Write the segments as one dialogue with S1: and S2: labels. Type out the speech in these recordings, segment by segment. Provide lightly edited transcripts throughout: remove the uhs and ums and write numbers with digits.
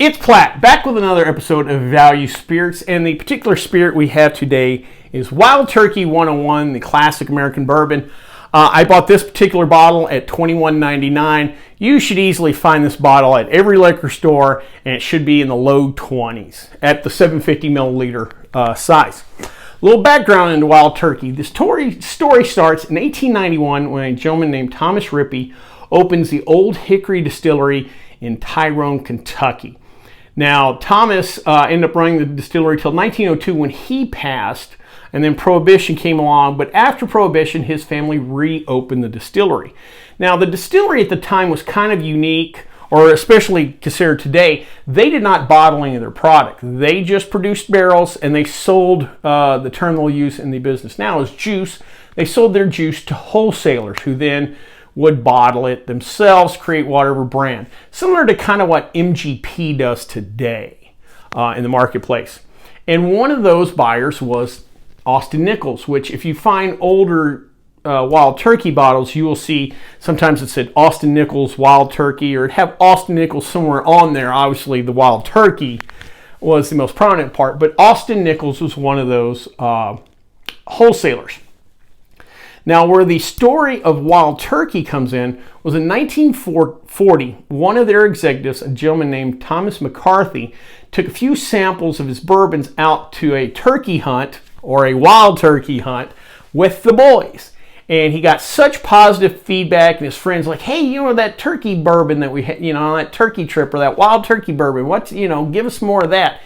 S1: It's Platt, back with another episode of Value Spirits, and the particular spirit we have today is Wild Turkey 101, the classic American bourbon. I bought this particular bottle at $21.99. You should easily find this bottle at every liquor store, and it should be in the low 20s at the 750 milliliter size. A little background into Wild Turkey. The story starts in 1891 when a gentleman named Thomas Rippey opens the Old Hickory Distillery in Tyrone, Kentucky. Now, Thomas ended up running the distillery till 1902 when he passed, and then Prohibition came along. But after Prohibition, his family reopened the distillery. Now, the distillery at the time was kind of unique, or especially considered today. They did not bottle any of their product. They just produced barrels, and they sold, the term they'll use in the business now is juice. They sold their juice to wholesalers who then would bottle it themselves, create whatever brand. Similar to kind of what MGP does today in the marketplace. And one of those buyers was Austin Nichols, which if you find older Wild Turkey bottles, you will see sometimes it said Austin Nichols Wild Turkey, or it'd have Austin Nichols somewhere on there. Obviously the Wild Turkey was the most prominent part, but Austin Nichols was one of those wholesalers. Now, where the story of Wild Turkey comes in was in 1940, one of their executives, a gentleman named Thomas McCarthy, took a few samples of his bourbons out to a turkey hunt, or a wild turkey hunt, with the boys. And he got such positive feedback, and his friends like, hey, you know, that turkey bourbon that we had, you know, that turkey trip, or that wild turkey bourbon, give us more of that.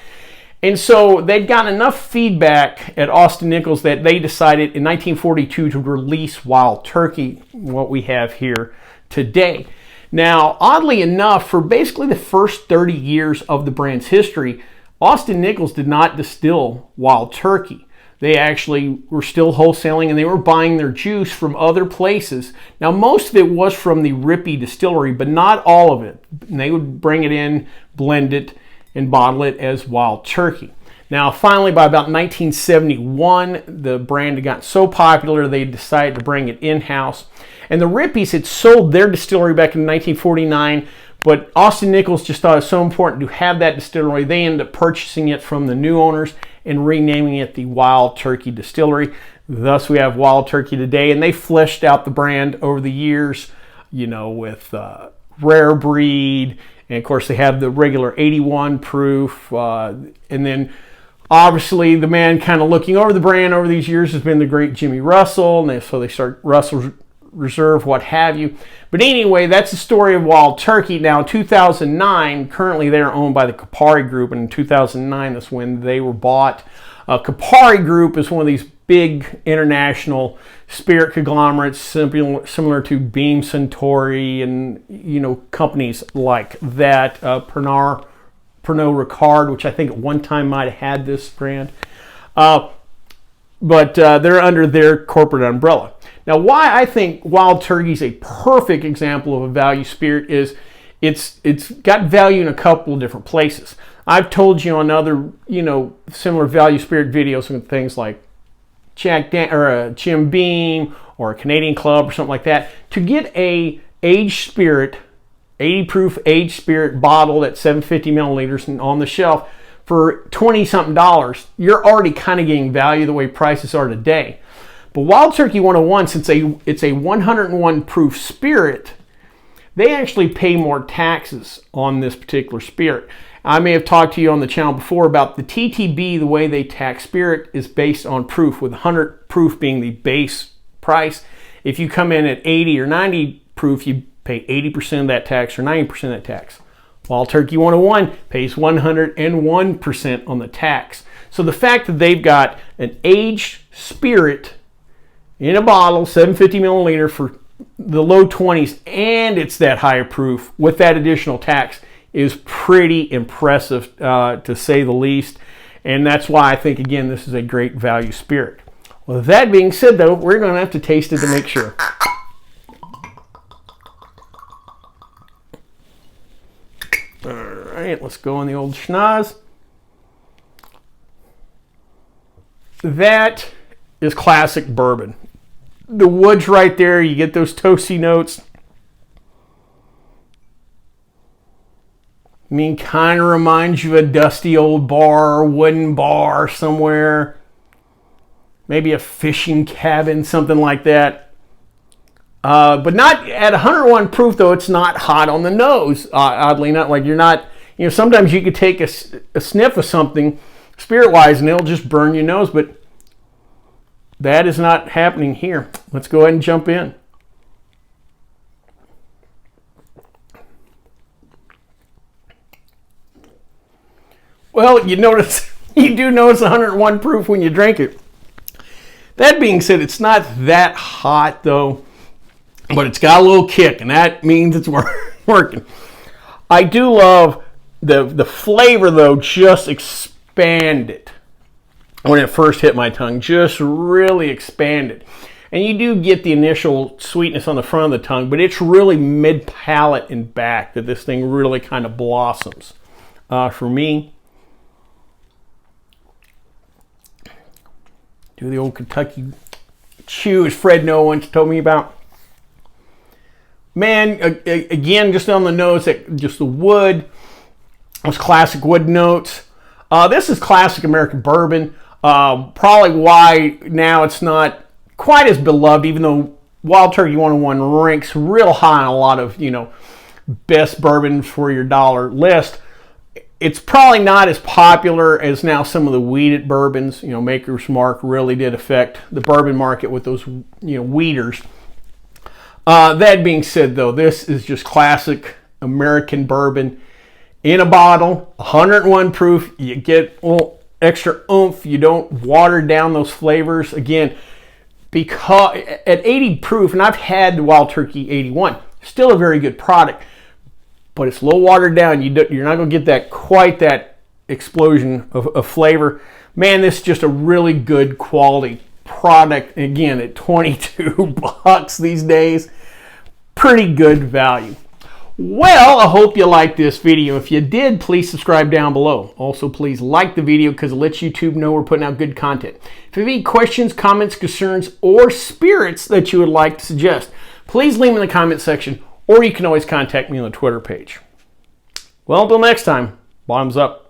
S1: And so they'd gotten enough feedback at Austin Nichols that they decided in 1942 to release Wild Turkey, what we have here today. Now, oddly enough, for basically the first 30 years of the brand's history, Austin Nichols did not distill Wild Turkey. They actually were still wholesaling, and they were buying their juice from other places. Now, most of it was from the Rippey distillery, but not all of it. And they would bring it in, blend it, and bottle it as Wild Turkey. Now, finally, by about 1971, the brand had gotten so popular, they decided to bring it in-house. And the Rippeys had sold their distillery back in 1949, but Austin Nichols just thought it was so important to have that distillery, they ended up purchasing it from the new owners and renaming it the Wild Turkey Distillery. Thus, we have Wild Turkey today, and they fleshed out the brand over the years, you know, with Rare Breed. And of course, they have the regular 81 proof. And then obviously the man kind of looking over the brand over these years has been the great Jimmy Russell. And so they start Russell Reserve, what have you. But anyway, that's the story of Wild Turkey. Now, in 2009, currently they're owned by the Campari Group. And in 2009, that's when they were bought. Campari Group is one of these big international spirit conglomerates similar to Beam Suntory and, you know, companies like that. Pernod Ricard, which I think at one time might have had this brand. But they're under their corporate umbrella. Now, why I think Wild Turkey is a perfect example of a value spirit is it's got value in a couple of different places. I've told you on other, you know, similar value spirit videos and things like Jim Beam or a Canadian Club or something like that, to get a aged spirit, 80 proof aged spirit bottled at 750 milliliters and on the shelf for $20-something, you're already kind of getting value the way prices are today. But Wild Turkey 101, since it's a 101 proof spirit, they actually pay more taxes on this particular spirit. I may have talked to you on the channel before about the TTB. The way they tax spirit is based on proof, with 100 proof being the base price. If you come in at 80 or 90 proof, you pay 80% of that tax or 90% of that tax. Wild Turkey 101 pays 101% on the tax. So the fact that they've got an aged spirit in a bottle, 750 milliliter for the low 20s, and it's that higher proof with that additional tax is pretty impressive, to say the least. And that's why I think, again, this is a great value spirit. Well, with that being said, though, we're going to have to taste it to make sure. All right, let's go on the old schnoz. That is classic bourbon. The wood's right there. You get those toasty notes. I mean, kind of reminds you of a dusty old bar, wooden bar somewhere. Maybe a fishing cabin, something like that. But not at 101 proof, though. It's not hot on the nose. Oddly enough, like you're not. You know, sometimes you could take a sniff of something, spirit-wise, and it'll just burn your nose. But that is not happening here. Let's go ahead and jump in. Well, you do notice 101 proof when you drink it. That being said, it's not that hot though, but it's got a little kick, and that means it's working. I do love the flavor though, just expanded when it first hit my tongue, just really expanded. And you do get the initial sweetness on the front of the tongue, but it's really mid-palate and back that this thing really kind of blossoms. For me, do the old Kentucky chew, as Fred Noah once told me about. Man, again, just on the nose, just the wood, those classic wood notes. This is classic American bourbon. Probably why now it's not quite as beloved, even though Wild Turkey 101 ranks real high on a lot of, best bourbon for your dollar list. It's probably not as popular as now some of the wheated bourbons. Maker's Mark really did affect the bourbon market with those, wheaters. That being said, though, this is just classic American bourbon in a bottle, 101 proof. You get a little extra oomph. You don't water down those flavors. Again, because at 80 proof, and I've had the Wild Turkey 81, still a very good product. But it's a little watered down. You're not going to get quite that explosion of flavor. Man, this is just a really good quality product. Again, at $22 these days, pretty good value. Well, I hope you liked this video. If you did, please subscribe down below. Also, please like the video because it lets YouTube know we're putting out good content. If you have any questions, comments, concerns, or spirits that you would like to suggest, please leave them in the comment section. Or you can always contact me on the Twitter page. Well, until next time, bottoms up.